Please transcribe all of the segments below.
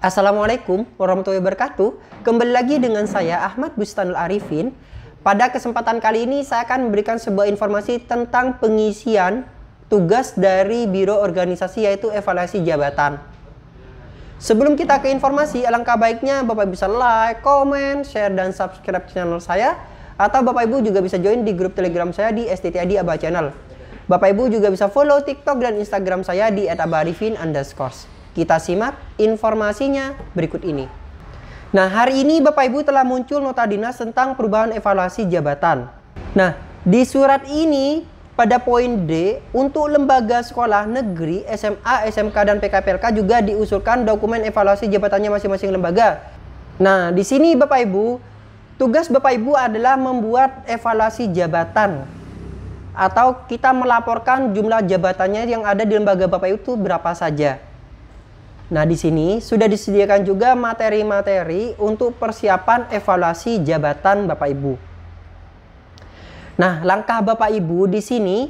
Assalamualaikum warahmatullahi wabarakatuh. Kembali lagi dengan saya Ahmad Bustanul Arifin. Pada kesempatan kali ini saya akan memberikan sebuah informasi tentang pengisian tugas dari Biro Organisasi, yaitu evaluasi jabatan. Sebelum kita ke informasi, alangkah baiknya Bapak bisa like, komen, share, dan subscribe channel saya. Atau Bapak Ibu juga bisa join di grup Telegram saya di STTID Aba Channel. Bapak Ibu juga bisa follow TikTok dan Instagram saya di @abarifin_. Kita simak informasinya berikut ini. Nah, hari ini Bapak Ibu telah muncul nota dinas tentang perubahan evaluasi jabatan. Nah, di surat ini pada poin D, untuk lembaga sekolah negeri, SMA, SMK, dan PKPLK juga diusulkan dokumen evaluasi jabatannya masing-masing lembaga. Nah, di sini Bapak Ibu, tugas Bapak Ibu adalah membuat evaluasi jabatan. Atau kita melaporkan jumlah jabatannya yang ada di lembaga Bapak Ibu itu berapa saja. Nah, di sini sudah disediakan juga materi-materi untuk persiapan evaluasi jabatan Bapak Ibu. Nah, langkah Bapak Ibu di sini,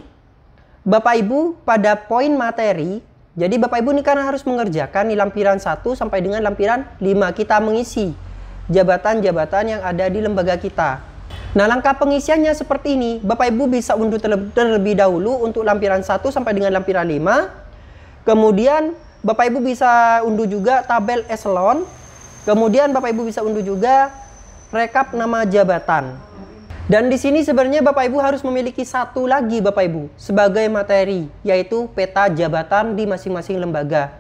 Bapak Ibu pada poin materi, jadi Bapak Ibu ini kan harus mengerjakan di lampiran 1 sampai dengan lampiran 5 kita mengisi jabatan-jabatan yang ada di lembaga kita. Nah, langkah pengisiannya seperti ini. Bapak Ibu bisa unduh terlebih dahulu untuk lampiran 1 sampai dengan lampiran 5. Kemudian Bapak Ibu bisa unduh juga tabel eselon. Kemudian Bapak Ibu bisa unduh juga rekap nama jabatan. Dan di sini sebenarnya Bapak Ibu harus memiliki satu lagi Bapak Ibu sebagai materi, yaitu peta jabatan di masing-masing lembaga.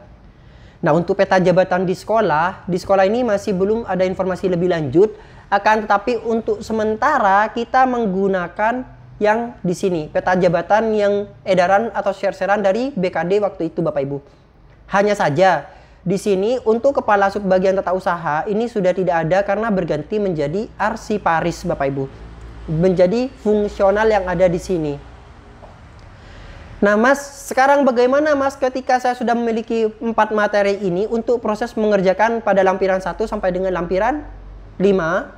Nah, untuk peta jabatan di sekolah ini masih belum ada informasi lebih lanjut. Akan tetapi untuk sementara kita menggunakan yang di sini, peta jabatan yang edaran atau share-sharean dari BKD waktu itu Bapak Ibu. Hanya saja di sini untuk kepala subbagian tata usaha ini sudah tidak ada karena berganti menjadi arsiparis Bapak Ibu. Menjadi fungsional yang ada di sini. Nah, Mas, sekarang bagaimana Mas ketika saya sudah memiliki 4 materi ini untuk proses mengerjakan pada lampiran 1 sampai dengan lampiran 5.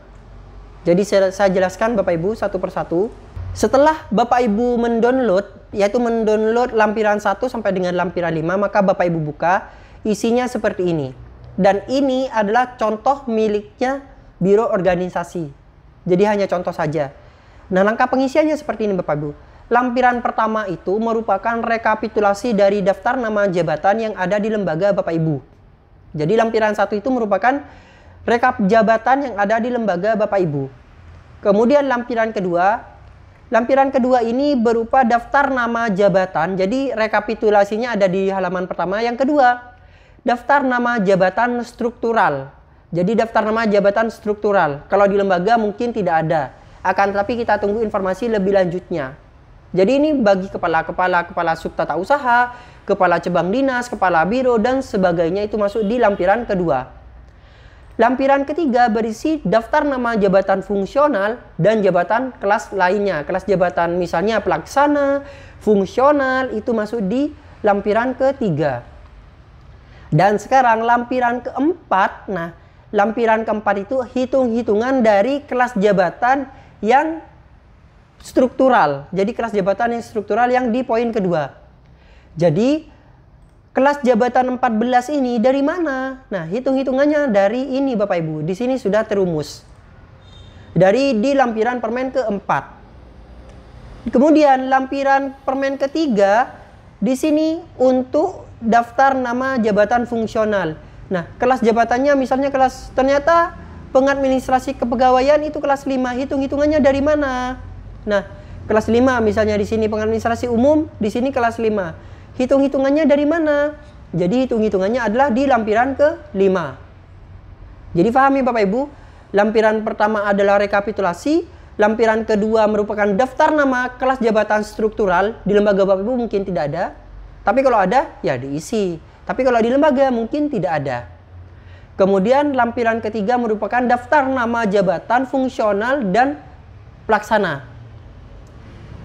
Jadi saya jelaskan Bapak Ibu satu persatu. Setelah Bapak Ibu mendownload, yaitu mendownload lampiran 1 sampai dengan lampiran 5, maka Bapak Ibu buka, isinya seperti ini. Dan ini adalah contoh miliknya Biro Organisasi. Jadi hanya contoh saja. Nah, langkah pengisiannya seperti ini Bapak Ibu. Lampiran pertama itu merupakan rekapitulasi dari daftar nama jabatan yang ada di lembaga Bapak Ibu. Jadi lampiran 1 itu merupakan rekap jabatan yang ada di lembaga Bapak Ibu. Kemudian lampiran kedua ini berupa daftar nama jabatan. Jadi rekapitulasinya ada di halaman pertama. Yang kedua, daftar nama jabatan struktural. Jadi daftar nama jabatan struktural. Kalau di lembaga mungkin tidak ada. Akan tetapi kita tunggu informasi lebih lanjutnya. Jadi ini bagi kepala sub tata usaha, kepala cabang dinas, kepala biro, dan sebagainya itu masuk di lampiran kedua. Lampiran ketiga berisi daftar nama jabatan fungsional dan jabatan kelas lainnya. Kelas jabatan misalnya pelaksana, fungsional itu masuk di lampiran ketiga. Dan sekarang lampiran keempat. Nah, lampiran keempat itu hitung-hitungan dari kelas jabatan yang struktural. Jadi kelas jabatan yang struktural yang di poin kedua. Jadi kelas jabatan 14 ini dari mana? Nah, hitung-hitungannya dari ini Bapak Ibu. Di sini sudah terumus. Di lampiran permen keempat. Kemudian lampiran permen ketiga di sini untuk daftar nama jabatan fungsional. Nah, kelas jabatannya misalnya ternyata pengadministrasi kepegawaian itu kelas 5. Hitung-hitungannya dari mana? Nah, kelas 5 misalnya di sini pengadministrasi umum, di sini kelas 5. Hitung-hitungannya dari mana? Jadi hitung-hitungannya adalah di lampiran ke-5. Jadi pahami Bapak Ibu, lampiran pertama adalah rekapitulasi, lampiran kedua merupakan daftar nama kelas jabatan struktural. Di lembaga Bapak Ibu mungkin tidak ada, tapi kalau ada ya diisi. Tapi kalau di lembaga mungkin tidak ada. Kemudian lampiran ketiga merupakan daftar nama jabatan fungsional dan pelaksana.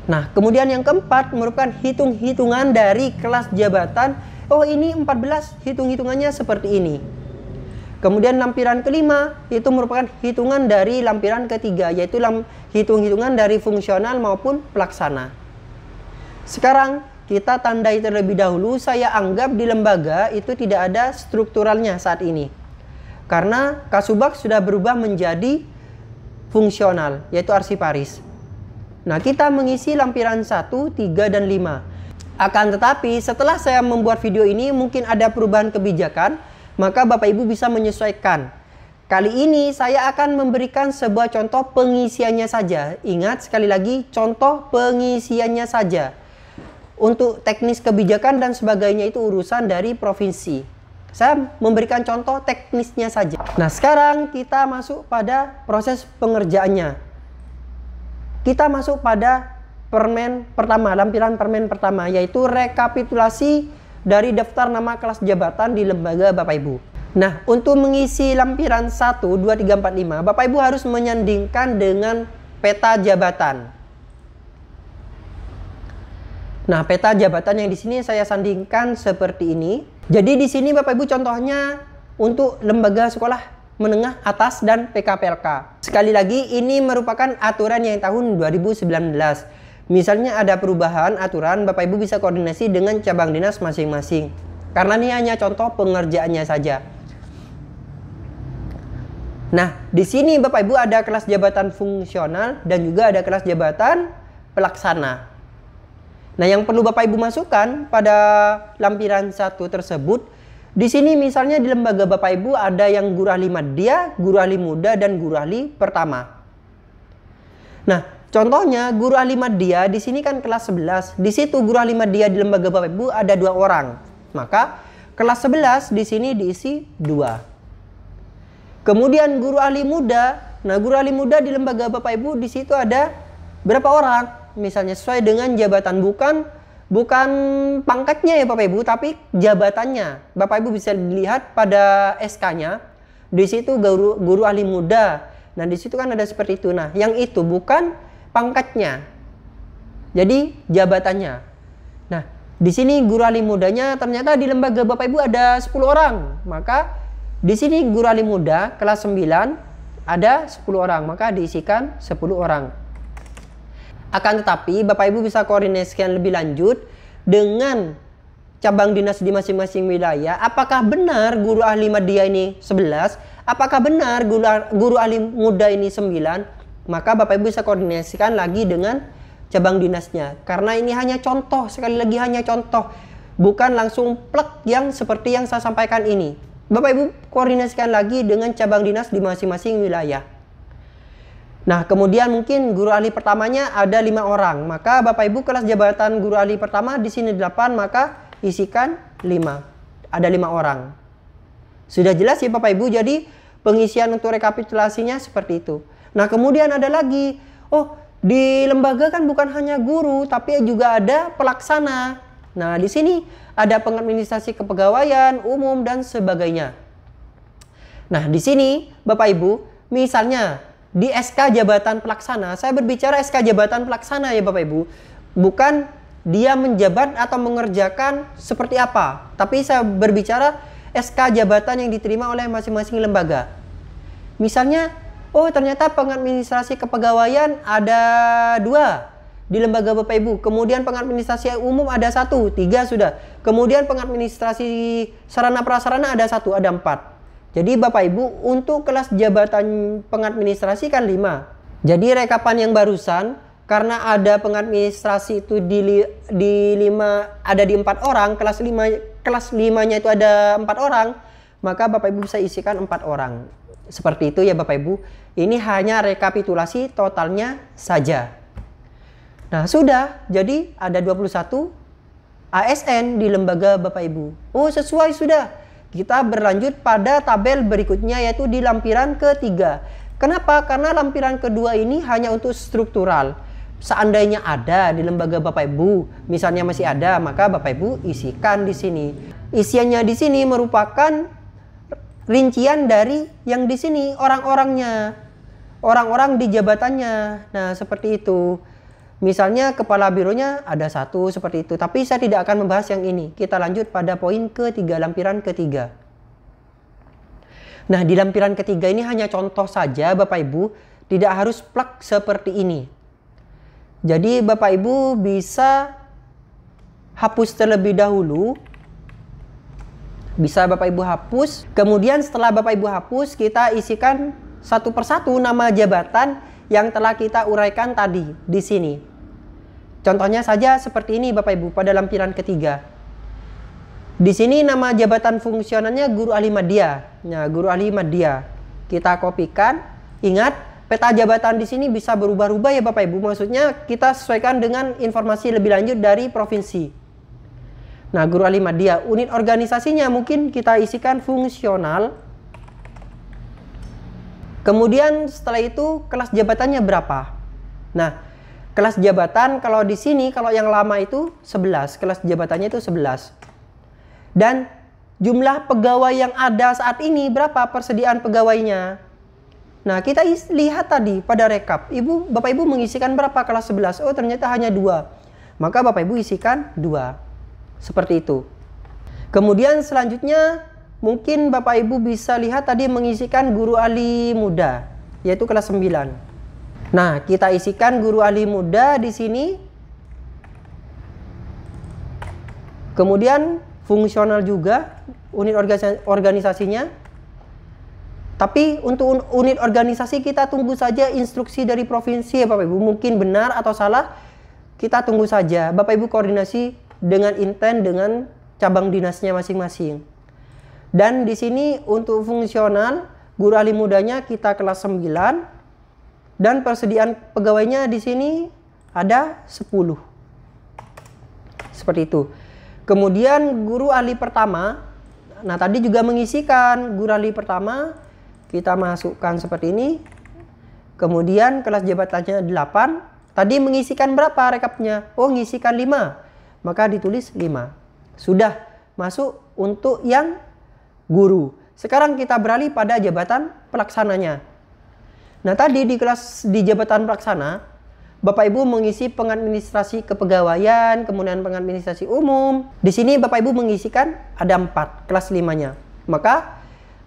Nah, kemudian yang keempat merupakan hitung-hitungan dari kelas jabatan. Oh, ini 14, hitung-hitungannya seperti ini. Kemudian lampiran kelima itu merupakan hitungan dari lampiran ketiga, yaitu hitung-hitungan dari fungsional maupun pelaksana. Sekarang kita tandai terlebih dahulu, saya anggap di lembaga itu tidak ada strukturalnya saat ini. Karena Kasubag sudah berubah menjadi fungsional, yaitu arsiparis. Nah, kita mengisi lampiran 1, 3, dan 5. Akan tetapi setelah saya membuat video ini mungkin ada perubahan kebijakan, maka Bapak Ibu bisa menyesuaikan. Kali ini saya akan memberikan sebuah contoh pengisiannya saja. Ingat sekali lagi, contoh pengisiannya saja. Untuk teknis kebijakan dan sebagainya itu urusan dari provinsi. Saya memberikan contoh teknisnya saja. Nah, sekarang kita masuk pada proses pengerjaannya. Kita masuk pada permen pertama, lampiran permen pertama, yaitu rekapitulasi dari daftar nama kelas jabatan di lembaga Bapak Ibu. Nah, untuk mengisi lampiran 1, 2, 3, 4, 5, Bapak Ibu harus menyandingkan dengan peta jabatan. Nah, peta jabatan yang di sini saya sandingkan seperti ini. Jadi di sini Bapak Ibu contohnya untuk lembaga sekolah menengah atas dan PKPLK. Sekali lagi ini merupakan aturan yang tahun 2019. Misalnya ada perubahan aturan, Bapak Ibu bisa koordinasi dengan cabang dinas masing-masing. Karena ini hanya contoh pengerjaannya saja. Nah, di sini Bapak Ibu ada kelas jabatan fungsional dan juga ada kelas jabatan pelaksana. Nah, yang perlu Bapak Ibu masukkan pada lampiran 1 tersebut, di sini misalnya di lembaga Bapak Ibu ada yang guru ahli madya, guru ahli muda, dan guru ahli pertama. Nah, contohnya guru ahli madya di sini kan kelas 11. Di situ guru ahli madya di lembaga Bapak Ibu ada 2 orang. Maka kelas 11 di sini diisi 2. Kemudian guru ahli muda. Nah, guru ahli muda di lembaga Bapak Ibu di situ ada berapa orang? Misalnya sesuai dengan jabatan, bukan pangkatnya ya Bapak Ibu, tapi jabatannya. Bapak Ibu bisa dilihat pada SK-nya. Di situ guru ahli muda. Nah, di situ kan ada seperti itu. Nah, yang itu bukan pangkatnya. Jadi jabatannya. Nah, di sini guru ahli mudanya ternyata di lembaga Bapak Ibu ada 10 orang. Maka di sini guru ahli muda kelas 9 ada 10 orang, maka diisikan 10 orang. Akan tetapi Bapak Ibu bisa koordinasikan lebih lanjut dengan cabang dinas di masing-masing wilayah. Apakah benar guru ahli madya ini 11? Apakah benar guru ahli muda ini 9? Maka Bapak Ibu bisa koordinasikan lagi dengan cabang dinasnya. Karena ini hanya contoh, sekali lagi hanya contoh. Bukan langsung plek yang seperti yang saya sampaikan ini. Bapak Ibu koordinasikan lagi dengan cabang dinas di masing-masing wilayah. Nah, kemudian mungkin guru ahli pertamanya ada 5 orang. Maka Bapak Ibu kelas jabatan guru ahli pertama di sini 8, maka isikan 5. Ada 5 orang. Sudah jelas ya Bapak Ibu, jadi pengisian untuk rekapitulasinya seperti itu. Nah, kemudian ada lagi, oh di lembaga kan bukan hanya guru, tapi juga ada pelaksana. Nah, di sini ada pengadministrasi kepegawaian, umum, dan sebagainya. Nah, di sini Bapak Ibu, misalnya di SK jabatan pelaksana, saya berbicara SK jabatan pelaksana ya Bapak Ibu. Bukan dia menjabat atau mengerjakan seperti apa. Tapi saya berbicara SK jabatan yang diterima oleh masing-masing lembaga. Misalnya, oh ternyata pengadministrasi kepegawaian ada 2 di lembaga Bapak Ibu. Kemudian pengadministrasi umum ada 1, 3 sudah. Kemudian pengadministrasi sarana prasarana ada 1, ada 4. Jadi Bapak Ibu untuk kelas jabatan pengadministrasi kan 5. Jadi rekapan yang barusan karena ada pengadministrasi itu di 5 ada di 4 orang, kelas 5-nya itu ada 4 orang, maka Bapak Ibu bisa isikan 4 orang. Seperti itu ya Bapak Ibu. Ini hanya rekapitulasi totalnya saja. Nah, sudah. Jadi ada 21 ASN di lembaga Bapak Ibu. Oh, sesuai sudah. Kita berlanjut pada tabel berikutnya, yaitu di lampiran ketiga. Kenapa? Karena lampiran kedua ini hanya untuk struktural. Seandainya ada di lembaga Bapak Ibu, misalnya masih ada, maka Bapak Ibu isikan di sini. Isiannya di sini merupakan rincian dari yang di sini orang-orangnya, orang-orang di jabatannya. Nah, seperti itu. Misalnya kepala bironya ada 1 seperti itu. Tapi saya tidak akan membahas yang ini. Kita lanjut pada poin ketiga, lampiran ketiga. Nah, di lampiran ketiga ini hanya contoh saja Bapak Ibu, tidak harus plug seperti ini. Jadi Bapak Ibu bisa hapus terlebih dahulu. Bisa Bapak Ibu hapus. Kemudian setelah Bapak Ibu hapus, kita isikan satu persatu nama jabatan yang telah kita uraikan tadi di sini. Contohnya saja seperti ini Bapak Ibu pada lampiran ketiga. Di sini nama jabatan fungsionalnya guru ahli madya. Nah, guru ahli madya. Kita kopikan. Ingat, peta jabatan di sini bisa berubah-ubah ya Bapak Ibu. Maksudnya kita sesuaikan dengan informasi lebih lanjut dari provinsi. Nah, guru ahli madya. Unit organisasinya mungkin kita isikan fungsional. Kemudian setelah itu kelas jabatannya berapa? Nah, kelas jabatan kalau di sini, kalau yang lama itu 11. Kelas jabatannya itu 11. Dan jumlah pegawai yang ada saat ini berapa persediaan pegawainya? Nah, kita lihat tadi pada rekap. Bapak Ibu mengisikan berapa kelas 11? Oh, ternyata hanya 2. Maka Bapak Ibu isikan 2. Seperti itu. Kemudian selanjutnya mungkin Bapak Ibu bisa lihat tadi mengisikan guru ahli muda, yaitu kelas 9. Nah, kita isikan guru ahli muda di sini. Kemudian fungsional juga unit organisasinya. Tapi untuk unit organisasi kita tunggu saja instruksi dari provinsi ya Bapak Ibu. Mungkin benar atau salah kita tunggu saja. Bapak Ibu koordinasi dengan inten dengan cabang dinasnya masing-masing. Dan di sini untuk fungsional guru ahli mudanya kita kelas 9 dan persediaan pegawainya di sini ada 10. Seperti itu. Kemudian guru ahli pertama, nah tadi juga mengisikan guru ahli pertama, kita masukkan seperti ini. Kemudian kelas jabatannya 8, tadi mengisikan berapa rekapnya? Oh, mengisikan 5, maka ditulis 5. Sudah masuk untuk yang guru. Sekarang kita beralih pada jabatan pelaksananya. Nah tadi di jabatan pelaksana, Bapak Ibu mengisi pengadministrasi kepegawaian, kemudian pengadministrasi umum. Di sini Bapak Ibu mengisikan ada 4 kelas 5-nya. Maka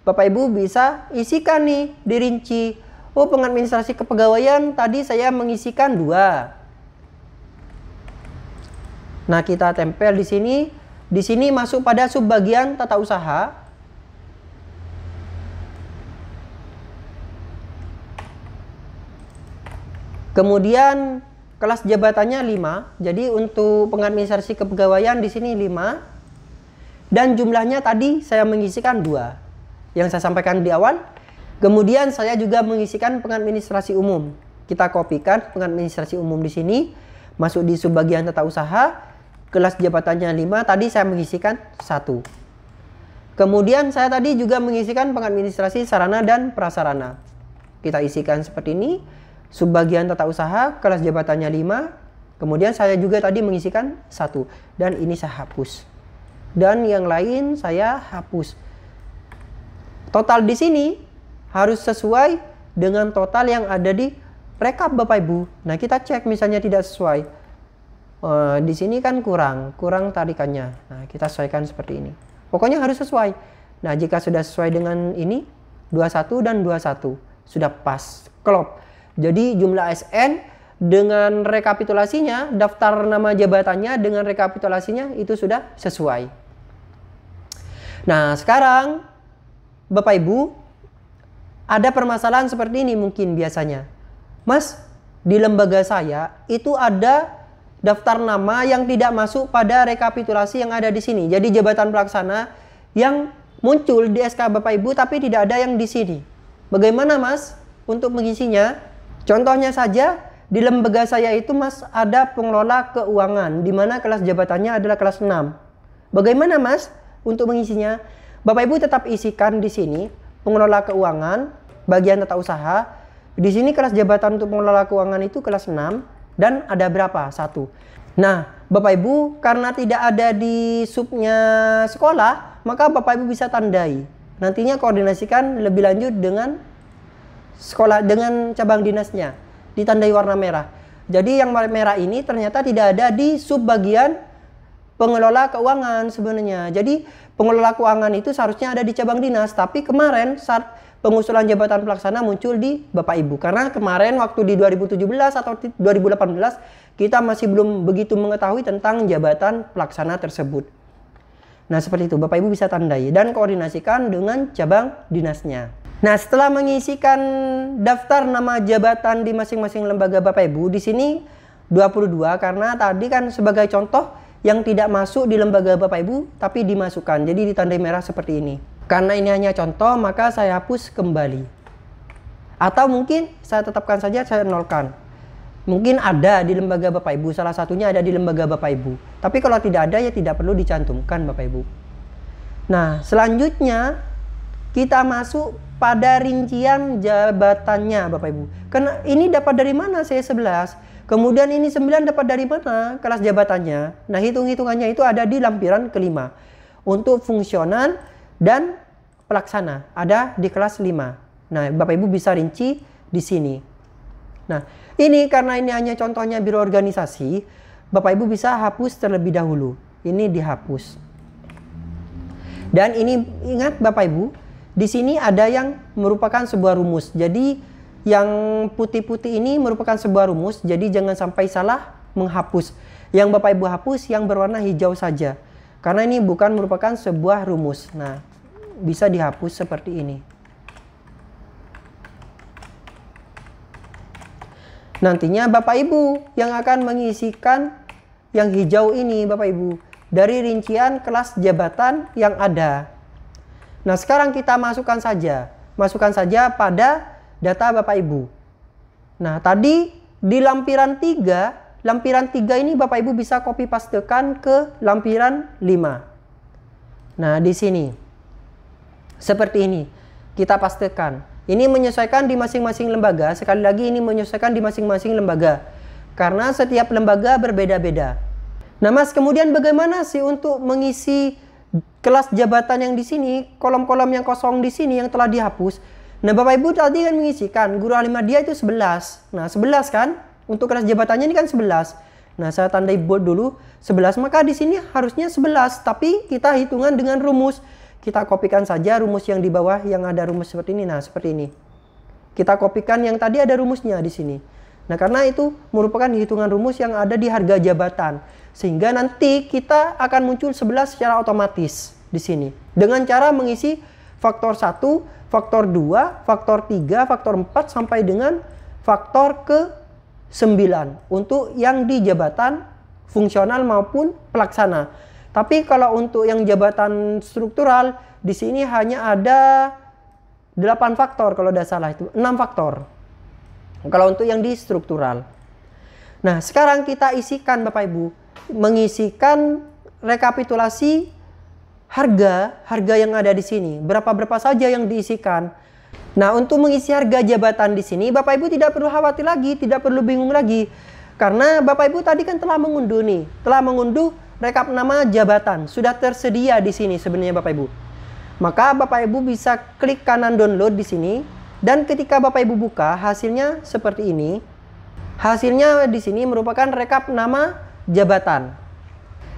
Bapak Ibu bisa isikan nih, dirinci. Oh, pengadministrasi kepegawaian tadi saya mengisikan 2. Nah, kita tempel di sini. Di sini masuk pada subbagian tata usaha. Kemudian kelas jabatannya 5. Jadi untuk pengadministrasi kepegawaian di sini 5. Dan jumlahnya tadi saya mengisikan 2. Yang saya sampaikan di awal. Kemudian saya juga mengisikan pengadministrasi umum. Kita kopikan pengadministrasi umum di sini. Masuk di subbagian tata usaha. Kelas jabatannya 5. Tadi saya mengisikan 1. Kemudian saya tadi juga mengisikan pengadministrasi sarana dan prasarana. Kita isikan seperti ini. Subbagian tata usaha, kelas jabatannya 5. Kemudian saya juga tadi mengisikan 1. Dan ini saya hapus. Dan yang lain saya hapus. Total di sini harus sesuai dengan total yang ada di rekap Bapak Ibu. Nah, kita cek misalnya tidak sesuai. Di sini kan kurang tarikannya. Nah, kita sesuaikan seperti ini. Pokoknya harus sesuai. Nah, jika sudah sesuai dengan ini, 21 dan 21. Sudah pas, klop. Jadi jumlah ASN dengan rekapitulasinya, daftar nama jabatannya dengan rekapitulasinya itu sudah sesuai. Nah, sekarang Bapak Ibu ada permasalahan seperti ini mungkin biasanya. Mas, di lembaga saya itu ada daftar nama yang tidak masuk pada rekapitulasi yang ada di sini. Jadi jabatan pelaksana yang muncul di SK Bapak Ibu tapi tidak ada yang di sini. Bagaimana Mas untuk mengisinya? Contohnya saja di lembaga saya itu Mas ada pengelola keuangan di mana kelas jabatannya adalah kelas 6. Bagaimana Mas untuk mengisinya? Bapak Ibu tetap isikan di sini pengelola keuangan bagian tata usaha. Di sini kelas jabatan untuk pengelola keuangan itu kelas 6 dan ada berapa? 1. Nah, Bapak Ibu karena tidak ada di subnya sekolah, maka Bapak Ibu bisa tandai. Nantinya koordinasikan lebih lanjut dengan sekolah dengan cabang dinasnya, ditandai warna merah. Jadi yang merah ini ternyata tidak ada di subbagian pengelola keuangan sebenarnya. Jadi pengelola keuangan itu seharusnya ada di cabang dinas, tapi kemarin saat pengusulan jabatan pelaksana muncul di Bapak Ibu. Karena kemarin waktu di 2017 atau 2018 kita masih belum begitu mengetahui tentang jabatan pelaksana tersebut. Nah seperti itu, Bapak Ibu bisa tandai dan koordinasikan dengan cabang dinasnya. Nah setelah mengisikan daftar nama jabatan di masing-masing lembaga Bapak Ibu, di sini 22 karena tadi kan sebagai contoh yang tidak masuk di lembaga Bapak Ibu tapi dimasukkan, jadi ditandai merah seperti ini. Karena ini hanya contoh maka saya hapus kembali. Atau mungkin saya tetapkan saja, saya nolkan. Mungkin ada di lembaga Bapak Ibu, salah satunya ada di lembaga Bapak Ibu. Tapi kalau tidak ada ya tidak perlu dicantumkan Bapak Ibu. Nah selanjutnya kita masuk pada rincian jabatannya Bapak Ibu. Karena ini dapat dari mana saya 11. Kemudian ini 9 dapat dari mana kelas jabatannya. Nah hitung-hitungannya itu ada di lampiran kelima. Untuk fungsional dan pelaksana ada di kelas 5. Nah Bapak Ibu bisa rinci di sini. Nah ini karena ini hanya contohnya biro organisasi, Bapak Ibu bisa hapus terlebih dahulu. Ini dihapus. Dan ini ingat Bapak Ibu, di sini ada yang merupakan sebuah rumus. Jadi yang putih-putih ini merupakan sebuah rumus. Jadi jangan sampai salah menghapus. Yang Bapak Ibu hapus yang berwarna hijau saja. Karena ini bukan merupakan sebuah rumus. Nah, bisa dihapus seperti ini. Nantinya Bapak Ibu yang akan mengisikan yang hijau ini Bapak Ibu dari rincian kelas jabatan yang ada. Nah sekarang kita masukkan saja pada data Bapak Ibu. Nah tadi di lampiran 3 ini Bapak Ibu bisa copy pastekan ke lampiran 5. Nah di sini seperti ini kita pastekan. Ini menyesuaikan di masing-masing lembaga. Sekali lagi ini menyesuaikan di masing-masing lembaga. Karena setiap lembaga berbeda-beda. Nah Mas, kemudian bagaimana sih untuk mengisi kelas jabatan yang di sini, kolom-kolom yang kosong di sini yang telah dihapus? Nah Bapak Ibu tadi kan mengisikan guru ahli media itu 11. Nah 11 kan? Untuk kelas jabatannya ini kan 11. Nah saya tandai bold dulu 11. Maka di sini harusnya 11. Tapi kita hitungan dengan rumus. Kita kopikan saja rumus yang di bawah yang ada rumus seperti ini. Nah, seperti ini. Kita kopikan yang tadi ada rumusnya di sini. Nah, karena itu merupakan hitungan rumus yang ada di harga jabatan. Sehingga nanti kita akan muncul 11 secara otomatis di sini. Dengan cara mengisi faktor 1, faktor 2, faktor 3, faktor 4 sampai dengan faktor ke 9 untuk yang di jabatan fungsional maupun pelaksana. Tapi kalau untuk yang jabatan struktural di sini hanya ada 8 faktor kalau tidak salah, itu 6 faktor. Kalau untuk yang di struktural. Nah, sekarang kita isikan Bapak Ibu, mengisikan rekapitulasi harga yang ada di sini. Berapa saja yang diisikan. Nah, untuk mengisi harga jabatan di sini Bapak Ibu tidak perlu khawatir lagi, tidak perlu bingung lagi. Karena Bapak Ibu tadi kan telah mengunduh nih, telah mengunduh rekap nama jabatan, sudah tersedia di sini sebenarnya Bapak Ibu. Maka Bapak Ibu bisa klik kanan download di sini dan ketika Bapak Ibu buka hasilnya seperti ini. Hasilnya di sini merupakan rekap nama jabatan.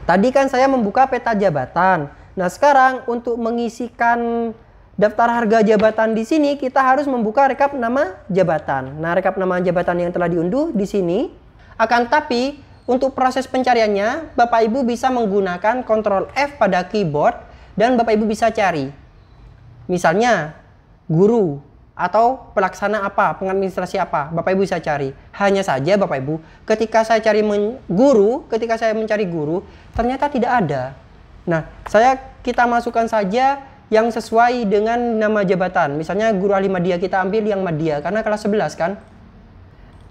Tadi kan saya membuka peta jabatan. Nah, sekarang untuk mengisikan daftar harga jabatan di sini kita harus membuka rekap nama jabatan. Nah, rekap nama jabatan yang telah diunduh di sini. Akan tapi untuk proses pencariannya, Bapak Ibu bisa menggunakan Ctrl F pada keyboard dan Bapak Ibu bisa cari. Misalnya, guru atau pelaksana apa, pengadministrasi apa, Bapak Ibu bisa cari. Hanya saja Bapak Ibu, ketika saya mencari guru, ternyata tidak ada. Nah, kita masukkan saja yang sesuai dengan nama jabatan. Misalnya guru ahli media, kita ambil yang media karena kelas 11 kan.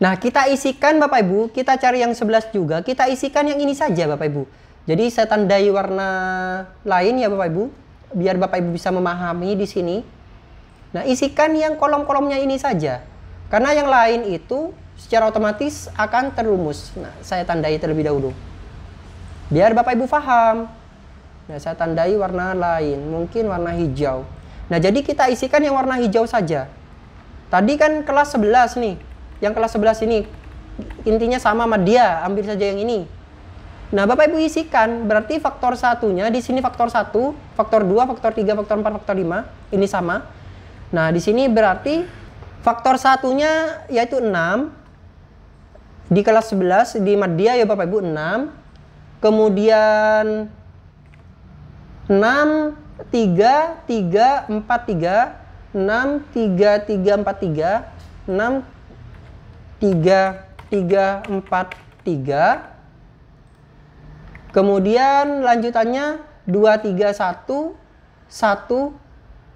Nah, kita isikan Bapak Ibu, kita cari yang 11 juga, kita isikan yang ini saja Bapak Ibu. Jadi saya tandai warna lain ya Bapak Ibu, biar Bapak Ibu bisa memahami di sini. Nah, isikan yang kolom-kolomnya ini saja. Karena yang lain itu secara otomatis akan terumus. Nah, saya tandai terlebih dahulu. Biar Bapak Ibu paham. Nah, saya tandai warna lain, mungkin warna hijau. Nah, jadi kita isikan yang warna hijau saja. Tadi kan kelas 11 nih. Yang kelas 11 ini intinya sama dia, ambil saja yang ini. Nah, Bapak Ibu isikan, berarti faktor satunya di sini faktor 1, faktor 2, faktor 3, faktor 4, faktor 5, ini sama. Nah, di sini berarti faktor satunya yaitu 6. Di kelas 11 di Madya ya Bapak Ibu 6. Kemudian 6 3 3 4 3, 6 3 3 4 3, 6 3 3 4 3. Kemudian lanjutannya 2 3 1 1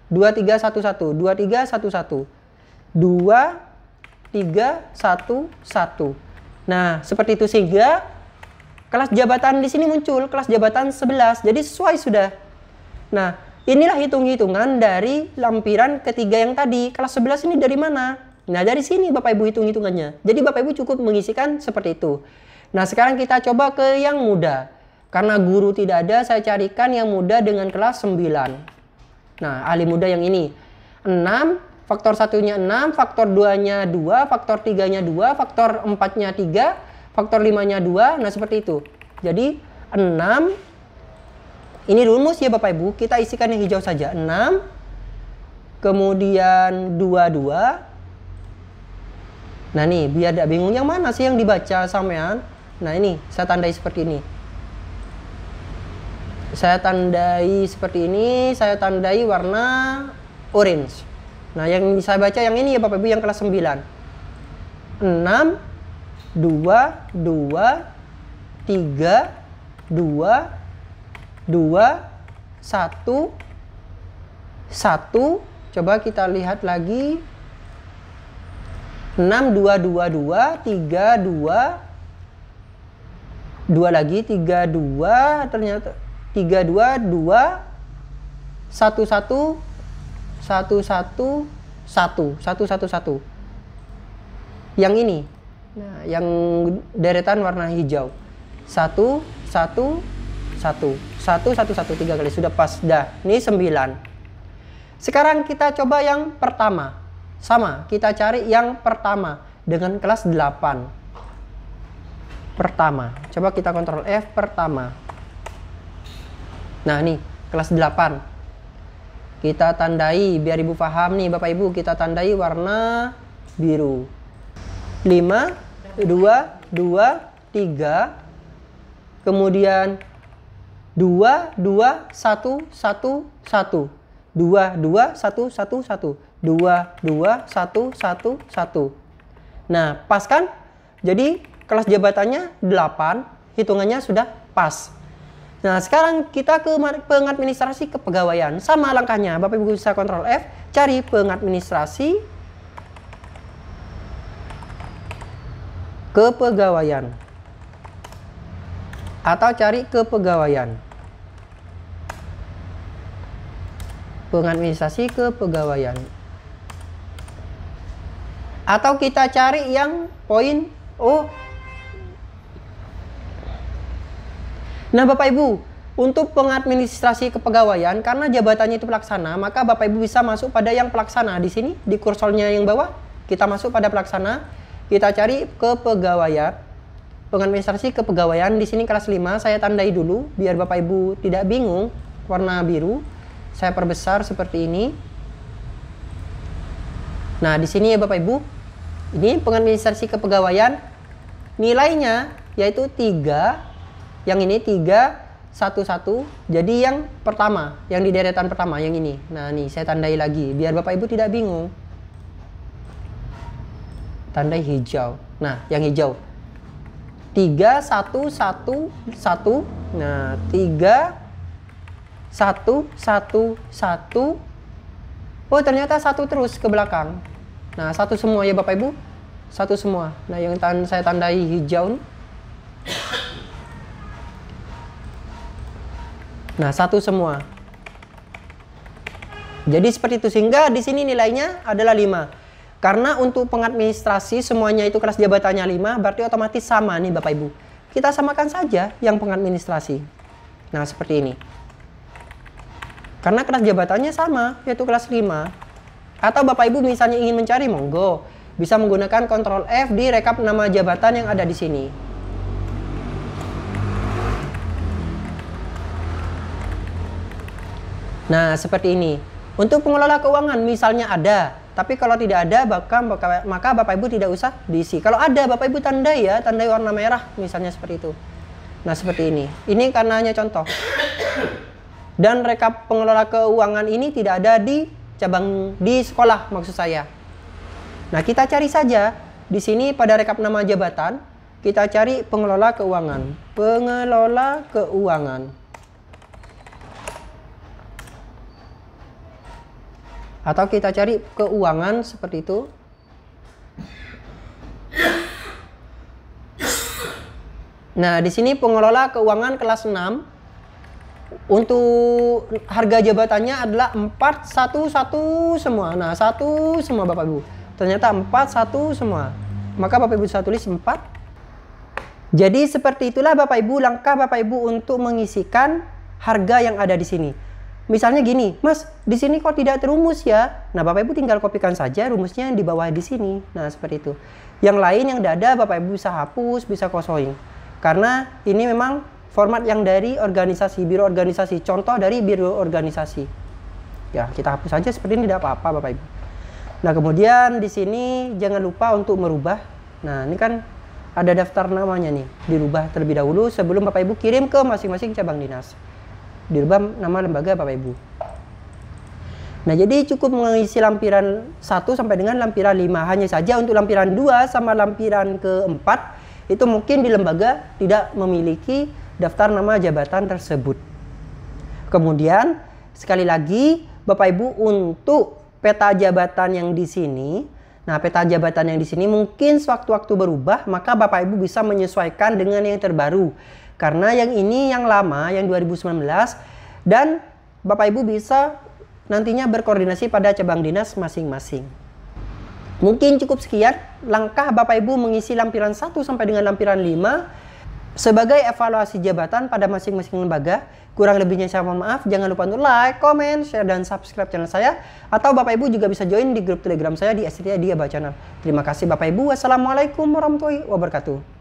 2 3 1 1 2 3 1 1 2 3 1 1. Nah, seperti itu sehingga kelas jabatan di sini muncul kelas jabatan 11. Jadi sesuai sudah. Nah, inilah hitung-hitungan dari lampiran ketiga yang tadi. Kelas 11 ini dari mana? Nah, dari sini Bapak Ibu hitung-hitungannya. Jadi Bapak Ibu cukup mengisikan seperti itu. Nah, sekarang kita coba ke yang mudah. Karena guru tidak ada, saya carikan yang mudah dengan kelas 9. Nah, ahli mudah yang ini. 6, faktor satunya 6, faktor 2-nya 2, faktor 3-nya 2, faktor 4-nya 3, faktor 5-nya 2. Nah, seperti itu. Jadi, 6. Ini rumus ya Bapak Ibu. Kita isikan yang hijau saja. 6. Kemudian 22. Nah, nih, biar tidak bingung yang mana sih yang dibaca sampean. Nah, ini saya tandai seperti ini. Saya tandai seperti ini, saya tandai warna orange. Nah, yang saya baca yang ini ya Bapak Ibu, yang kelas 9. 6, 2, 2, 3, 2, 2, 1, 1. Coba kita lihat lagi. 6, 2, 2, 2, 3, 2, 2 lagi, 3, 2, ternyata 3, 2, 2, 1, 1, 1, 1, 1, 1, 1, 1. Yang ini. Nah, yang deretan warna hijau. 1, 1, 1, 1, 1, 1, 3 kali. Sudah pas. Dah, ini 9. Sekarang kita coba yang pertama. Sama, kita cari yang pertama dengan kelas 8. Pertama. Coba kita kontrol F, pertama. Nah, nih, kelas 8. Kita tandai, biar Ibu paham nih Bapak Ibu, kita tandai warna biru. 5, 2, 2, 3. Kemudian 2, 2, 1, 1, 1. 2, 2, 1, 1, 1. 2, 2, 1, 1, 1. Nah, pas kan? Jadi, kelas jabatannya 8, hitungannya sudah pas. Nah, sekarang kita ke pengadministrasi kepegawaian. Sama langkahnya, Bapak Ibu bisa kontrol F, cari pengadministrasi kepegawaian. Atau cari kepegawaian. Pengadministrasi kepegawaian. Atau kita cari yang poin O. Nah, Bapak Ibu, untuk pengadministrasi kepegawaian, karena jabatannya itu pelaksana, maka Bapak Ibu bisa masuk pada yang pelaksana. Di sini, di kursornya yang bawah, kita masuk pada pelaksana. Kita cari kepegawaian. Pengadministrasi kepegawaian, di sini kelas 5, saya tandai dulu, biar Bapak Ibu tidak bingung, warna biru. Saya perbesar seperti ini. Nah, di sini ya Bapak Ibu, ini pengadministrasi kepegawaian, nilainya yaitu 3. Yang ini 3, 1, 1. Jadi yang pertama, yang di deretan pertama, yang ini. Nah, nih saya tandai lagi, biar Bapak Ibu tidak bingung. Tandai hijau. Nah, yang hijau. 3, 1, 1, 1. Nah, 3, 1, 1, 1. Oh, ternyata 1 terus ke belakang. Nah, 1 semua ya Bapak Ibu. 1 semua. Nah, yang saya tandai hijau nih. Nah, 1 semua. Jadi seperti itu, sehingga di sini nilainya adalah 5. Karena untuk pengadministrasi semuanya itu kelas jabatannya 5, berarti otomatis sama nih Bapak Ibu. Kita samakan saja yang pengadministrasi. Nah, seperti ini. Karena kelas jabatannya sama, yaitu kelas 5. Atau Bapak Ibu misalnya ingin mencari, monggo. Bisa menggunakan Ctrl F di rekap nama jabatan yang ada di sini. Nah, seperti ini. Untuk pengelola keuangan misalnya ada, tapi kalau tidak ada maka Bapak Ibu tidak usah diisi. Kalau ada, Bapak Ibu tandai ya, tandai warna merah misalnya seperti itu. Nah, seperti ini. Ini karena hanya contoh. Dan rekap pengelola keuangan ini tidak ada di sekolah maksud saya. Nah, kita cari saja di sini pada rekap nama jabatan, kita cari pengelola keuangan. Pengelola keuangan. Atau kita cari keuangan seperti itu. Nah, di sini pengelola keuangan kelas 6. Untuk harga jabatannya adalah 411 semua. Nah, 1 semua Bapak Ibu. Ternyata 41 semua. Maka Bapak Ibu bisa tulis 4. Jadi seperti itulah Bapak Ibu langkah Bapak Ibu untuk mengisikan harga yang ada di sini. Misalnya gini, Mas, di sini kok tidak terumus ya? Nah, Bapak Ibu tinggal kopikan saja rumusnya yang di bawah di sini. Nah, seperti itu. Yang lain yang tidak ada, Bapak Ibu bisa hapus, bisa kosongin. Karena ini memang format yang dari organisasi, biro organisasi. Contoh dari biro organisasi. Ya, kita hapus saja seperti ini, tidak apa-apa, Bapak Ibu. Nah, kemudian di sini jangan lupa untuk merubah. Nah, ini kan ada daftar namanya nih. Dirubah terlebih dahulu sebelum Bapak Ibu kirim ke masing-masing cabang dinas. Dirubah nama lembaga Bapak Ibu. Nah, jadi cukup mengisi lampiran 1 sampai dengan lampiran 5. Hanya saja untuk lampiran 2 sama lampiran keempat itu mungkin di lembaga tidak memiliki daftar nama jabatan tersebut. Kemudian sekali lagi Bapak Ibu untuk peta jabatan yang di sini. Nah, peta jabatan yang di sini mungkin sewaktu-waktu berubah, maka Bapak Ibu bisa menyesuaikan dengan yang terbaru. Karena yang ini yang lama, yang 2019, dan Bapak Ibu bisa nantinya berkoordinasi pada cabang dinas masing-masing. Mungkin cukup sekian langkah Bapak Ibu mengisi lampiran 1 sampai dengan lampiran 5 sebagai evaluasi jabatan pada masing-masing lembaga. Kurang lebihnya saya mohon maaf. Jangan lupa untuk like, comment, share, dan subscribe channel saya. Atau Bapak Ibu juga bisa join di grup Telegram saya di STIA Diaba Channel. Terima kasih Bapak Ibu. Wassalamualaikum warahmatullahi wabarakatuh.